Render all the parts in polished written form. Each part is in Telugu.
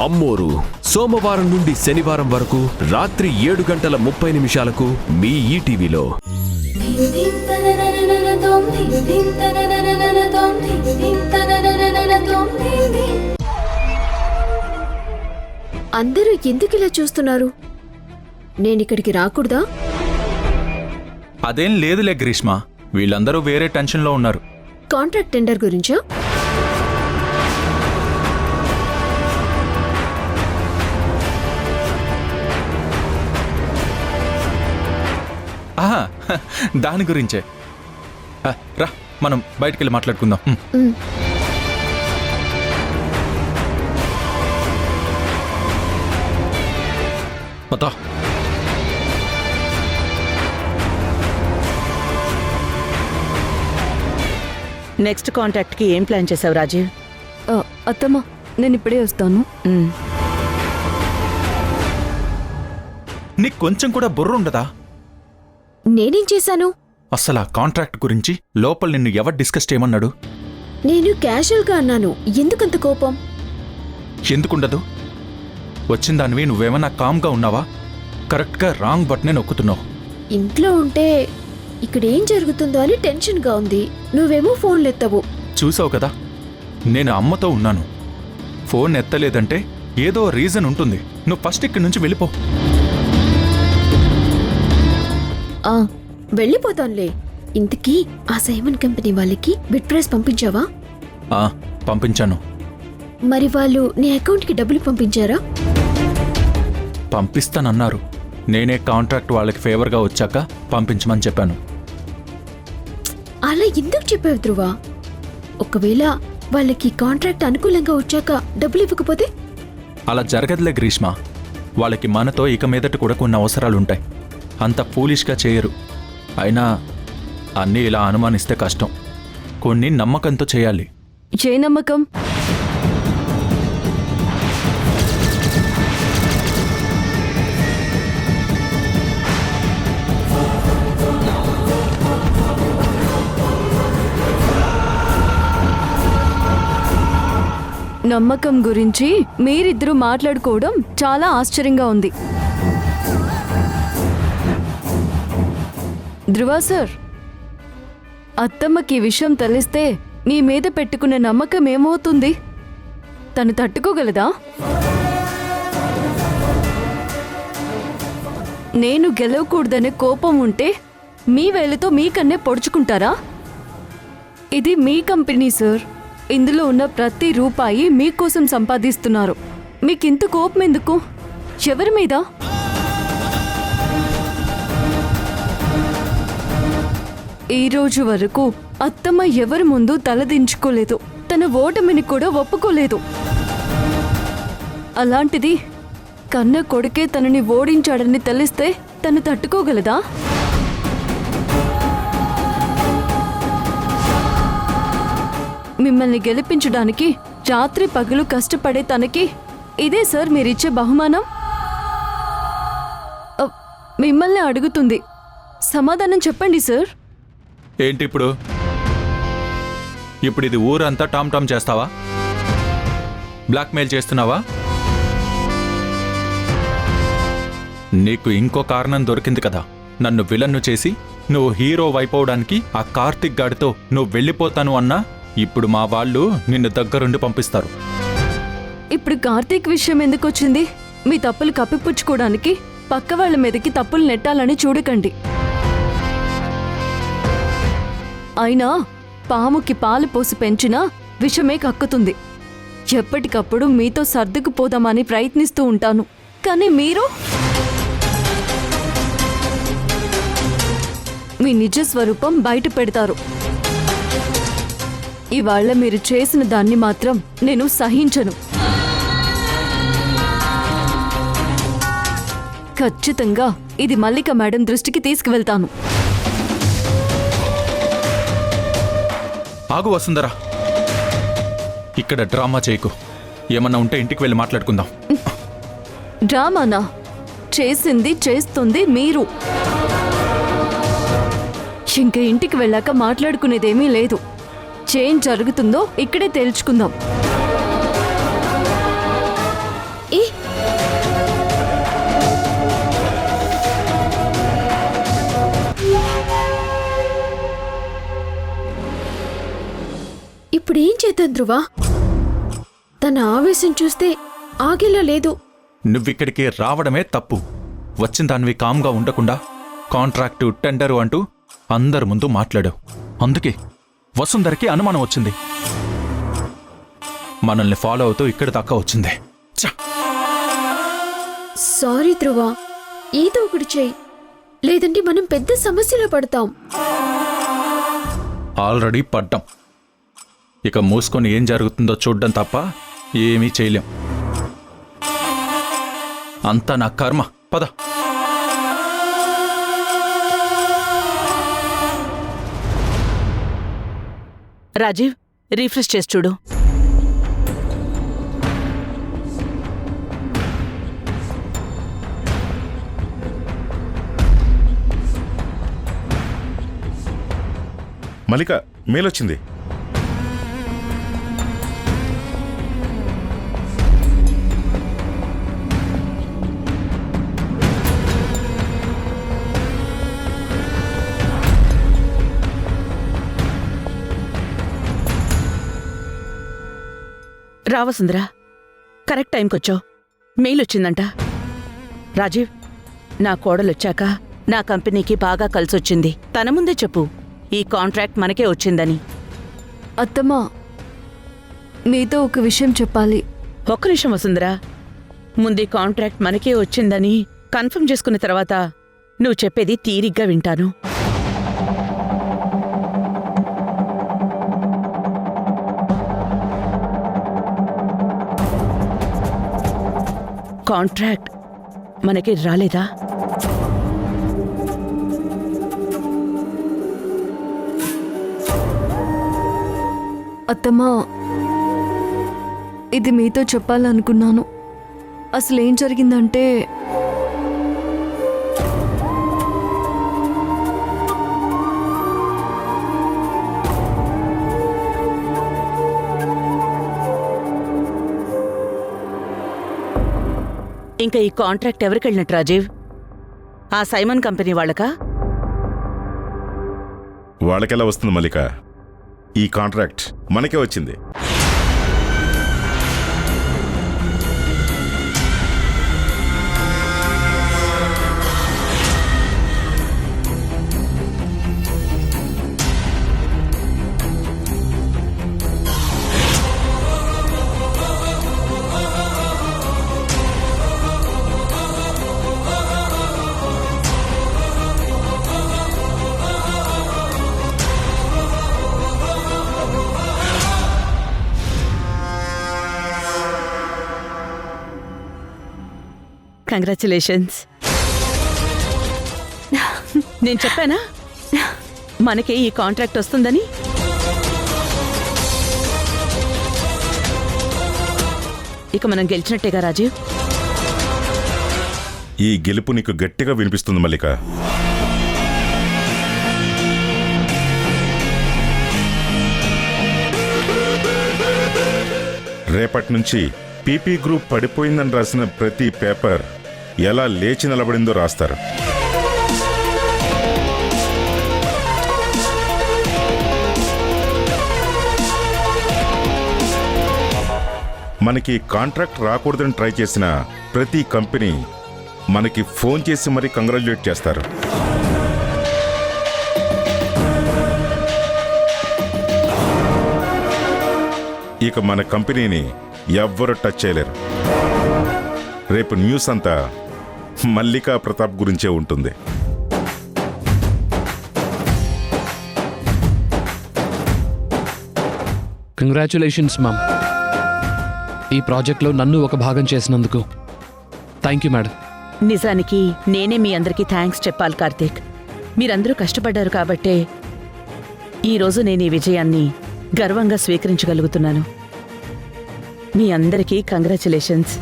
అమ్మోరు సోమవారం నుండి శనివారం వరకు రాత్రి 7:30 మీ ఈటీవీలో. అందరూ ఎందుకిలా చూస్తున్నారు? నేనిక్కడికి రాకూడదా? అదేం లేదులే గ్రీష్మ, వీళ్ళందరూ వేరే టెన్షన్లో ఉన్నారు. కాంట్రాక్ట్ టెండర్ గురించా? ఆహా, దాని గురించే. రా, మనం బయటికెళ్ళి మాట్లాడుకుందాం. పదా. నెక్స్ట్ కాంటాక్ట్కి ఏం ప్లాన్ చేసావు రాజీవ్? అత్తమ్మా, నేను ఇప్పుడే వస్తాను. నీకు కొంచెం కూడా బుర్ర ఉండదా? నేనేం చేశాను? అసలు ఆ కాంట్రాక్ట్ గురించి లోపల నిన్ను ఎవరు డిస్కస్ చేయమన్నాడు? నేను క్యాజువల్గా అన్నాను. ఎందుకంత కోపం? ఎందుకుండదు? వచ్చిన దానివి నువ్వేమన్నా కామ్గా ఉన్నావా? కరెక్ట్గా రాంగ్ బట్నే నొక్కుతున్నావు. ఇంట్లో ఉంటే ఇక్కడ ఏం జరుగుతుందో అని టెన్షన్గా ఉంది. నువ్వేమో ఫోన్లు ఎత్తవు. చూసావు కదా, నేను అమ్మతో ఉన్నాను. ఫోన్ ఎత్తలేదంటే ఏదో రీజన్ ఉంటుంది. నువ్వు ఫస్ట్ ఇక్కడి నుంచి వెళ్ళిపో. వెళ్ళిపోతానులే. ఇంతకీ ఆ సైమన్ కంపెనీ వాళ్ళకి బిడ్ ప్రైస్ పంపించావా? పంపించాను. మరి వాళ్ళు నీ అకౌంట్కి డబ్బులు పంపించారా? పంపిస్తానన్నారు. నేనే కాంట్రాక్ట్ వాళ్ళకి ఫేవర్గా వచ్చాక పంపించమని చెప్పాను. అలా ఎందుకు చెప్పావు ధ్రువ? ఒకవేళ వాళ్ళకి కాంట్రాక్ట్ అనుకూలంగా వచ్చాక డబ్బులు ఇవ్వకపోతే? అలా జరగదులే గ్రీష్మ. వాళ్ళకి మనతో ఇక మీదట కూడా కొన్ని అవసరాలుంటాయి. అంత ఫూలిష్గా చేయరు. అయినా అన్నీ ఇలా అనుమానిస్తే కష్టం. కొన్ని నమ్మకంతో చేయాలి. ఏ నమ్మకం? నమ్మకం గురించి మీరిద్దరూ మాట్లాడుకోవడం చాలా ఆశ్చర్యంగా ఉంది. ధ్రువ సార్, అత్తమ్మకి విషయం తెలిస్తే మీ మీద పెట్టుకున్న నమ్మకం ఏమవుతుంది? తను తట్టుకోగలదా? నేను గెలవకూడదనే కోపం ఉంటే మీ వేలుతో మీకన్నే పొడుచుకుంటారా? ఇది మీ కంపెనీ సార్. ఇందులో ఉన్న ప్రతి రూపాయి మీకోసం సంపాదిస్తున్నారు. మీకింత కోపం ఎందుకు? ఎవరి మీద? ఈ రోజు వరకు అత్తమ్మ ఎవరి ముందు తలదించుకోలేదు. తన ఓటమిని కూడా ఒప్పుకోలేదు. అలాంటిది కన్న కొడుకే తనని ఓడించాడని తెలిస్తే తను తట్టుకోగలదా? మిమ్మల్ని గెలిపించడానికి రాత్రి పగలు కష్టపడే తనకి ఇదే సార్ మీరిచ్చే బహుమానం? మిమ్మల్ని అడుగుతుంది, సమాధానం చెప్పండి సార్. ఏంటి ఇప్పుడు ఇది ఊరంతా టామ్ టామ్ చేస్తావా? బ్లాక్మెయిల్ చేస్తున్నావా? నీకు ఇంకో కారణం దొరికింది కదా. నన్ను విలన్ను చేసి నువ్వు హీరో వైపోవడానికి ఆ కార్తిక్ గాడితో నువ్వు వెళ్ళిపోతాను అన్నా ఇప్పుడు మా వాళ్ళు నిన్ను దగ్గరుండి పంపిస్తారు. ఇప్పుడు కార్తీక్ విషయం ఎందుకు వచ్చింది? మీ తప్పులు కప్పిపుచ్చుకోవడానికి పక్క వాళ్ళ మీదకి తప్పులు నెట్టాలని చూడకండి. అయినా పాముకి పాలు పోసి పెంచినా విషమే కక్కుతుంది. ఎప్పటికప్పుడు మీతో సర్దుకుపోదామని ప్రయత్నిస్తూ ఉంటాను, కానీ మీరు మీ నిజ స్వరూపం బయట పెడతారు. ఇవాళ మీరు చేసిన దాన్ని మాత్రం నేను సహించను. ఖచ్చితంగా ఇది మల్లిక మేడం దృష్టికి తీసుకువెళ్తాను. ఆగు వసుంధరా, ఇక్కడ డ్రామా చేయకు. ఏమన్నా ఉంటే ఇంటికి వెళ్ళి మాట్లాడుకుందాం. డ్రామానా? చేసింది చేస్తుంది మీరు. ఇంక ఇంటికి వెళ్ళాక మాట్లాడుకునేదేమీ లేదు. చేంజ్ జరుగుతుందో ఇక్కడే తేల్చుకుందాం. ఇప్పుడేం చేద్దాం ధ్రువ? తన ఆవేశం చూస్తే ఆగేలా లేదు. నువ్విక్కడికి రావడమే తప్పు. వచ్చిన దానివి కామ్గా ఉండకుండా కాంట్రాక్టు, టెండరు అంటూ అందరి ముందు మాట్లాడావు. అందుకే వసుంధరకి అనుమానం వచ్చింది. మనల్ని ఫాలో అవుతూ ఇక్కడి దాకా వచ్చింది. ఛ! సారీ ధ్రువ, ఏదో ఒకటి చెయ్యి, లేదంటే మనం పెద్ద సమస్యలో పడతాం. ఆల్రెడీ పడ్డాం. ఇక మూసుకొని ఏం జరుగుతుందో చూడ్డం తప్ప ఏమీ చేయలేం. అంతా నా కర్మ. పద. రాజీవ్, రీఫ్రెష్ చేసి చూడు. మల్లిక మేలొచ్చింది. రావసుందరా, కరెక్ట్ టైంకొచ్చావు. మెయిల్ వచ్చిందంట. రాజీవ్, నా కోడలొచ్చాక నా కంపెనీకి బాగా కలిసొచ్చింది. తన ముందే చెప్పు ఈ కాంట్రాక్ట్ మనకే వచ్చిందని. అత్తమ్మా, మీతో ఒక విషయం చెప్పాలి. ఒక్క నిమిషం వసుందరా. ముందు ఈ కాంట్రాక్ట్ మనకే వచ్చిందని కన్ఫర్మ్ చేసుకున్న తర్వాత నువ్వు చెప్పేది తీరిగ్గా వింటాను. కాంట్రాక్ట్ మనకి రాలేదా? అత్తమ్మా, ఇది మీతో చెప్పాలనుకున్నాను. అసలు ఏం జరిగిందంటే, ఇంకా ఈ కాంట్రాక్ట్ ఎవరికెళ్ళినట్టు రాజీవ్? ఆ సైమన్ కంపెనీ వాళ్ళకా? వాళ్ళకెలా వస్తుంది మల్లిక? ఈ కాంట్రాక్ట్ మనకే వచ్చింది. కంగ్రాచులేషన్స్. నేను చెప్పానా మనకి ఈ కాంట్రాక్ట్ వస్తుందని? ఇక మనం గెలిచినట్టేగా రాజీవ్? ఈ గెలుపు నీకు గట్టిగా వినిపిస్తుంది మల్లిక. రేపటి నుంచి పీపీ గ్రూప్ పడిపోయిందని రాసిన ప్రతి పేపర్ ఎలా లేచి నిలబడిందో రాస్తారు. మనకి కాంట్రాక్ట్ రాకూడదని ట్రై చేసిన ప్రతి కంపెనీ మనకి ఫోన్ చేసి మరీ కంగ్రాచులేట్ చేస్తారు. ఇక మన కంపెనీని ఎవ్వరూ టచ్ చేయలేరు. రేపు న్యూస్ అంతా మల్లికా ప్రతాప్ గురించే ఉంటుంది. Congratulations ma'am. ఈ ప్రాజెక్ట్లో నన్ను ఒక భాగం చేసినందుకు థ్యాంక్ యూ మేడం. నిజానికి నేనే మీ అందరికీ థ్యాంక్స్ చెప్పాలి కార్తీక్. మీరందరూ కష్టపడ్డారు కాబట్టే ఈరోజు నేను ఈ విజయాన్ని గర్వంగా స్వీకరించగలుగుతున్నాను. మీ అందరికీ కంగ్రాచులేషన్స్.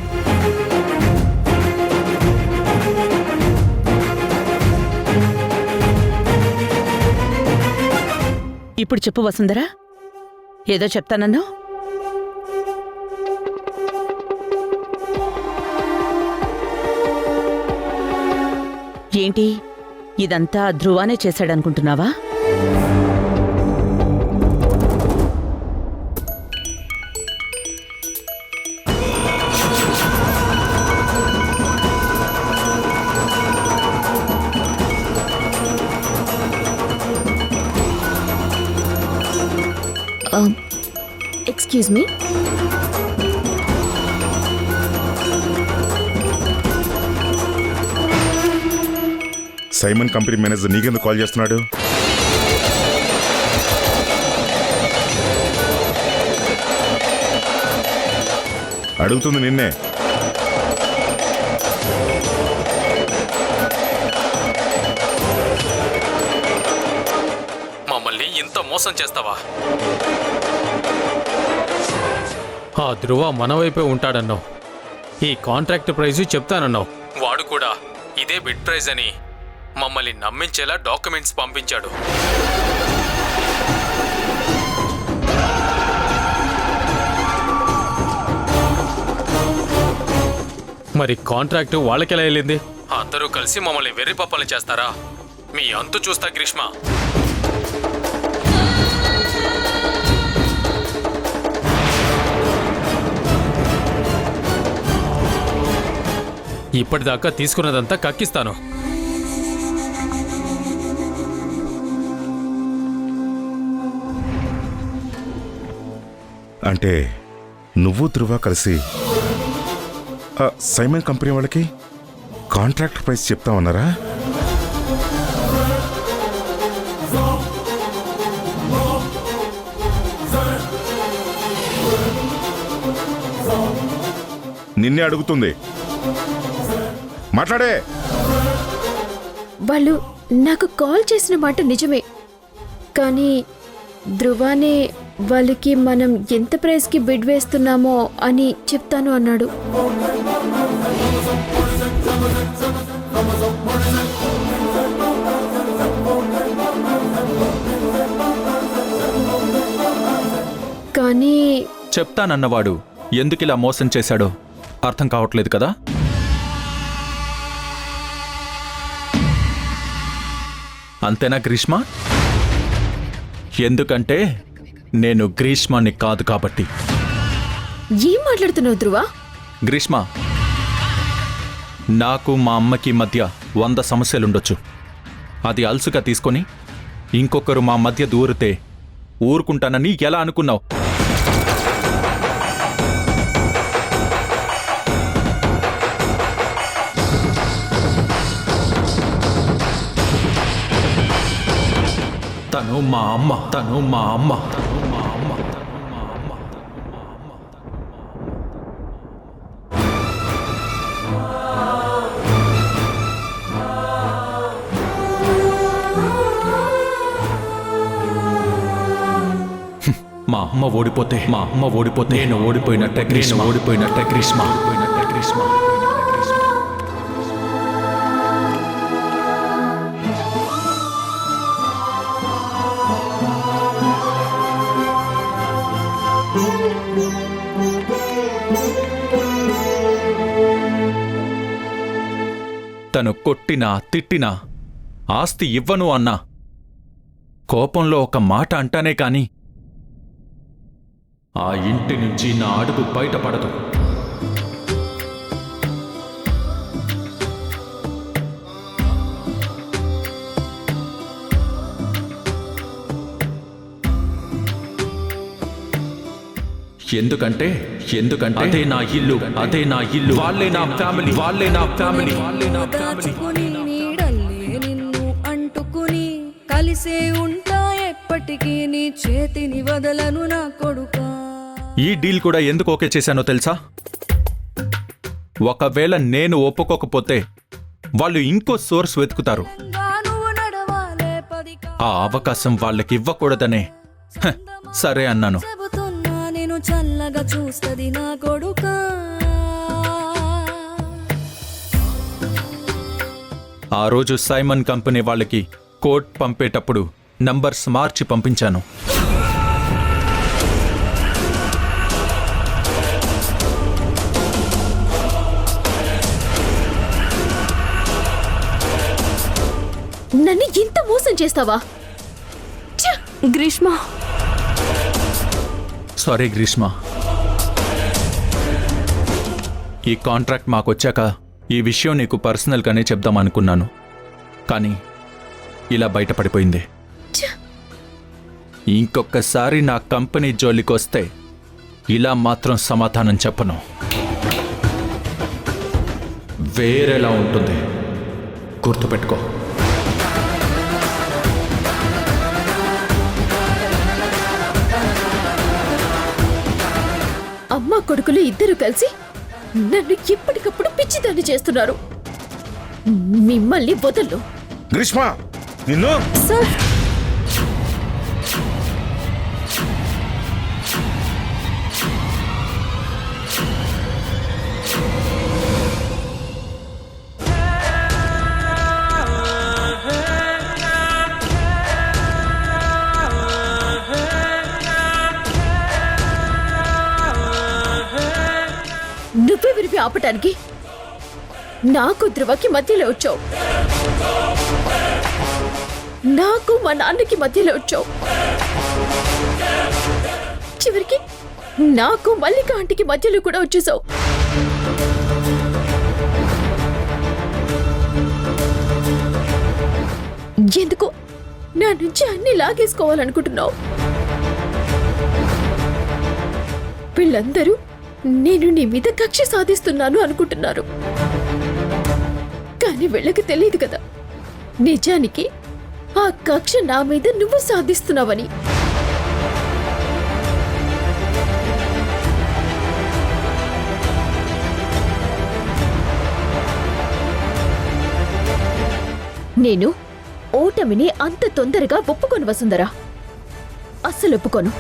ఇప్పుడు చెప్పు వసుంధరా, ఏదో చెప్తానన్నా? ఏంటి, ఇదంతా ధ్రువానే చేశాడనుకుంటున్నావా? Excuse me. Simon company manager నీకెందుకు కాల్ చేస్తున్నాడు? అడుగుతుంది నిన్నే. మమ్మల్ని ఇంత మోసం చేస్తావా? ఆ ధ్రువ మన వైపే ఉంటాడన్నావు. ఈ కాంట్రాక్ట్ ప్రైజు చెప్తానన్నావు. వాడు కూడా ఇదే బిడ్ ప్రైజ్ అని మమ్మల్ని నమ్మించేలా డాక్యుమెంట్స్ పంపించాడు. మరి కాంట్రాక్టు వాళ్ళకెలా వెళ్ళింది? అందరూ కలిసి మమ్మల్ని వెర్రిపప్పలు చేస్తారా? మీ అంతు చూస్తా గ్రీష్మ. ఇప్పటిదాకా తీసుకున్నదంతా కక్కిస్తాను. అంటే నువ్వు ధృవ కలిసి సైమన్ కంపెనీ వాళ్ళకి కాంట్రాక్ట్ ప్రైస్ చెప్తామన్నారా? నిన్నే అడుగుతుంది, మాట్లాడే. వాళ్ళు నాకు కాల్ చేసిన మాట నిజమే, కానీ ధృవానే వాళ్ళకి మనం ఎంత ప్రైస్కి బిడ్ వేస్తున్నామో అని చెప్తాను అన్నాడు. కానీ చెప్తానన్నవాడు ఎందుకిలా మోసం చేశాడో అర్థం కావట్లేదు కదా? అంతేనా గ్రీష్మ? ఎందుకంటే నేను గ్రీష్మాని కాదు కాబట్టి. ఏం మాట్లాడుతున్నావు ధృవ? గ్రీష్మ, నాకు మా అమ్మకి మధ్య 100 సమస్యలుండొచ్చు. అది అలుసుగా తీసుకొని ఇంకొకరు మా మధ్య దూరితే ఊరుకుంటానని ఎలా అనుకున్నావు? తను మా అమ్మ, తను మా అమ్మ, తను మా అమ్మ, తను మా అమ్మ. మా అమ్మ ఓడిపోతే నేను ఓడిపోయినట్టే గ్రీష్మ, ఓడిపోయినట్టే గ్రీష్మ, ఓడిపోయినట్టే గ్రీష్మ. తను కొట్టినా తిట్టినా ఆస్తి ఇవ్వను అన్నా కోపంలో ఒక మాట అంటానే కాని ఆ ఇంటి నుంచి నా అడుగు బయటపడదు. ఎందుకంటే అదే నా ఇల్లు, అదే నా ఇల్లు. వాళ్ళే నా ఫ్యామిలీ, వాళ్ళే నా ఫ్యామిలీ, వాళ్ళే నా ఫ్యామిలీ. నీడల్లే నిన్ను అంటుకుని కలిసే ఉంటా ఎప్పటికీ, నీ చేతిని వదలను నా కొడుకా. ఈ డీల్ కూడా ఎందుకు ఓకే చేశానో తెలుసా? ఒకవేళ నేను ఒప్పుకోకపోతే వాళ్ళు ఇంకో సోర్స్ వెతుకుతారు. నువ్వు నడవాలే 10 ఆ అవకాశం వాళ్ళకి ఇవ్వకూడదనే సరే అన్నాను. చెబుతున్నా నేను చల్లగా చూస్తది నా కొడుకా. ఆ రోజు సైమన్ కంపెనీ వాళ్ళకి కోడ్ పంపేటప్పుడు నంబర్స్ మార్చి పంపించాను. నన్ను ఇంత మోసం చేస్తావా? గ్రీష్మ, సారీ గ్రీష్మ. ఈ కాంట్రాక్ట్ మాకొచ్చాక ఈ విషయం నీకు పర్సనల్గానే చెప్దామనుకున్నాను, కానీ ఇలా బయటపడిపోయింది. ఇంకొకసారి నా కంపెనీ జోలికొస్తే ఇలా మాత్రం సమాధానం చెప్పను. వేరేలా ఉంటుంది, గుర్తుపెట్టుకో. అమ్మ కొడుకులు ఇద్దరు కలిసి నన్ను ఎప్పటికప్పుడు పిచ్చిదాన్ని చేస్తున్నారు. మిమ్మల్ని వదలు. గ్రీష్మ, నిన్ను సార్ నువ్వే విరిపి ఆపటానికి నాకు ధ్రువకి మధ్యలో వచ్చావు. నాకు మా నాన్నకి మధ్యలో వచ్చావు. చివరికి నాకు మల్లిక ఆంటీకి మధ్యలో కూడా వచ్చేసావు. ఎందుకు నా నుంచి అన్ని లాగేసుకోవాలనుకుంటున్నావు? వీళ్ళందరూ నేను నీ మీద కక్ష సాధిస్తున్నాను అనుకుంటున్నారు. కానీ వీళ్ళకి తెలియదు కదా, నిజానికి ఆ కక్ష నా మీద నువ్వు సాధిస్తున్నావని. నేను ఓటమిని అంత తొందరగా ఒప్పుకోను వసుంధరా, అస్సలు ఒప్పుకోను.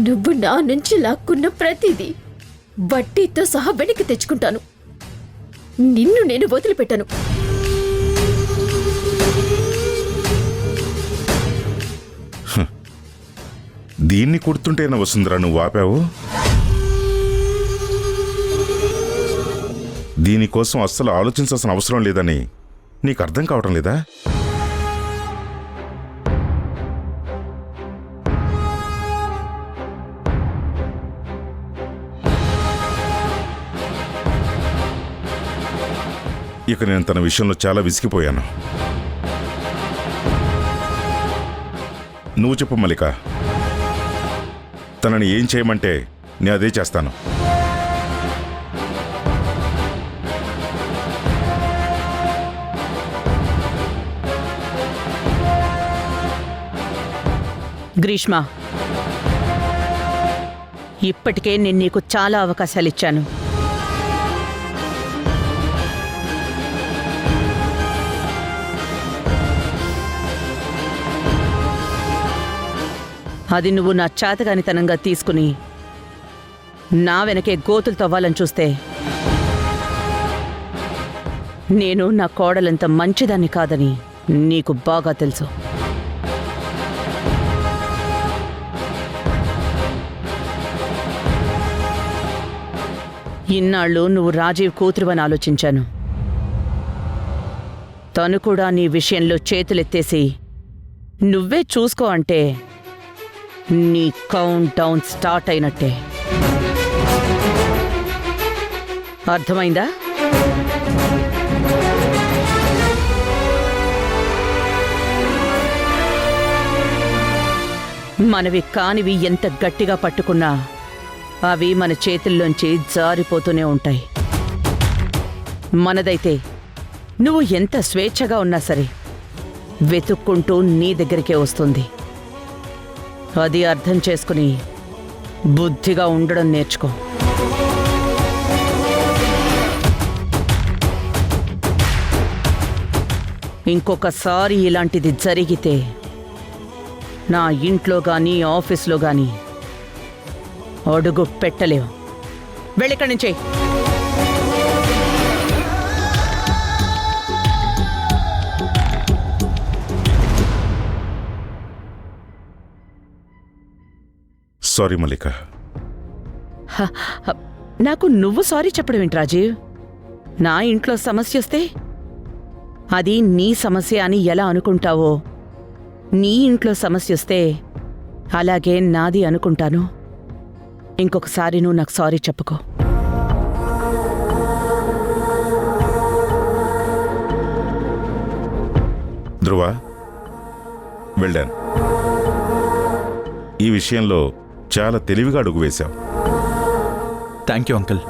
నువ్వు నా నుంచి లాక్కున్న ప్రతిదీ వడ్డీతో సహా వెనక్కి తెచ్చుకుంటాను. నిన్ను నేను వదిలిపెట్టాను. దీన్ని కుడుతుంటేనా వసుంధరా నువ్వు ఆపావు? దీనికోసం అస్సలు ఆలోచించాల్సిన అవసరం లేదని నీకు అర్థం కావటం లేదా? ఇక నేను తన విషయంలో చాలా విసిగిపోయాను. నువ్వు చెప్పు మల్లిక, తనని ఏం చేయమంటే నేను అదే చేస్తాను. గ్రీష్మ, ఇప్పటికే నేను నీకు చాలా అవకాశాలిచ్చాను. అది నువ్వు నా చేతగానితనంగా తీసుకుని నా వెనకే గోతులు తవ్వాలని చూస్తే నేను నా కోడలంత మంచిదాన్ని కాదని నీకు బాగా తెలుసు. ఇన్నాళ్ళు నువ్వు రాజీవ్ కూతురువని ఆలోచించాను. తను కూడా నీ విషయంలో చేతులెత్తేసి నువ్వే చూసుకో అంటే నీ కౌంట్ డౌన్ స్టార్ట్ అయినట్టే. అర్థమైందా? మనవి కానివి ఎంత గట్టిగా పట్టుకున్నా అవి మన చేతుల్లోంచి జారిపోతూనే ఉంటాయి. మనదైతే నువ్వు ఎంత స్వేచ్ఛగా ఉన్నా సరే వెతుక్కుంటూ నీ దగ్గరికే వస్తుంది. అది అర్థం చేసుకుని బుద్ధిగా ఉండడం నేర్చుకో. ఇంకొకసారి ఇలాంటిది జరిగితే నా ఇంట్లో గానీ ఆఫీస్లో గానీ అడుగు పెట్టలేవు. వెళ్ళిక్కడి నుంచే. సారీ మల్లిక. నాకు నువ్వు సారీ చెప్పడం ఏంటి రాజీవ్? నా ఇంట్లో సమస్య వస్తే అది నీ సమస్య అని ఎలా అనుకుంటావో, నీ ఇంట్లో సమస్య వస్తే అలాగే నాది అనుకుంటాను. ఇంకొకసారి నువ్వు నాకు సారీ చెప్పుకో. ధ్రువ, వెళ్ళాను. ఈ విషయంలో చాలా తెలివిగా అడుగు వేశావు. Thank you uncle.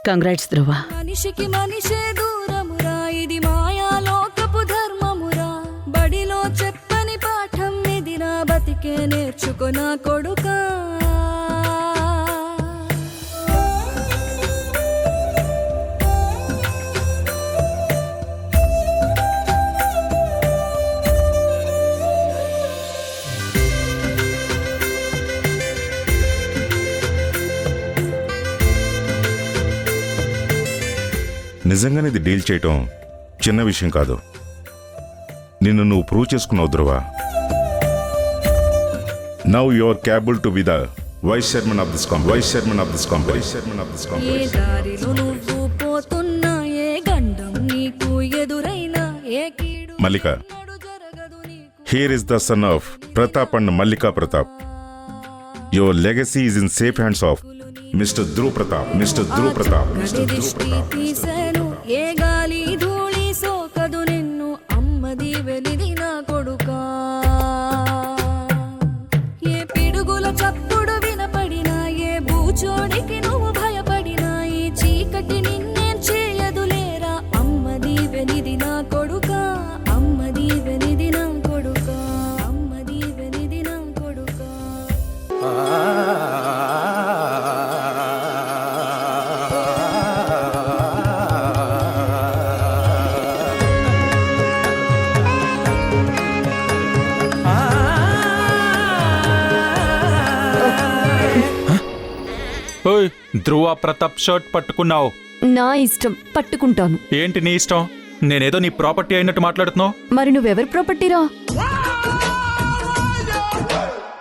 Congrats Dhruva. మనిషికి మనిషే దూరమురా, ఇది మాయాలోకపు ధర్మమురా. బడిలో చెప్పని పాఠం ఇది, నా బతికే నేర్చుకో నా కొడుకా. నిజంగానే ఇది డీల్ చేయటం చిన్న విషయం కాదు. నిన్ను నువ్వు ప్రూవ్ చేసుకున్నావు Dhruva. Now you are capable to be the vice chairman of this company. ఏ దారిలో నువ్వు పోతున్నా, ఏ గండం నీకు ఎదురైనా, ఏ కీడు మల్లిక, జరగదు నీకు. Here is the son of Pratap and Mallika Pratap. Your legacy is in safe hands of mister Dhruv Pratap. దిష్టి తీసెను, ఏ గాలి ధూళి సోకదు నిన్ను, అమ్మది వెలిది నా కొడుకా. ఏ పిడుగుల చప్పుడు వినపడినా, ఏ బూచోడికి నువ్వు భయపడినా, ఈ చీకటి నిన్నేం చేయదులేరా. అమ్మది వెలిది నా కొడుకా, అమ్మది వెలిది నా కొడుకా, అమ్మది వెలిది నా కొడుకా. ఓయ్, ధ్రువ ప్రతాప్ షర్ట్ పట్టుకున్నావు. నా ఇష్టం, పట్టుకుంటాను. ఏంటి నీ ఇష్టం? నేనేదో నీ ప్రాపర్టీ అయినట్టు మాట్లాడుతున్నావు. మరి నువ్వెవరి ప్రాపర్టీరా?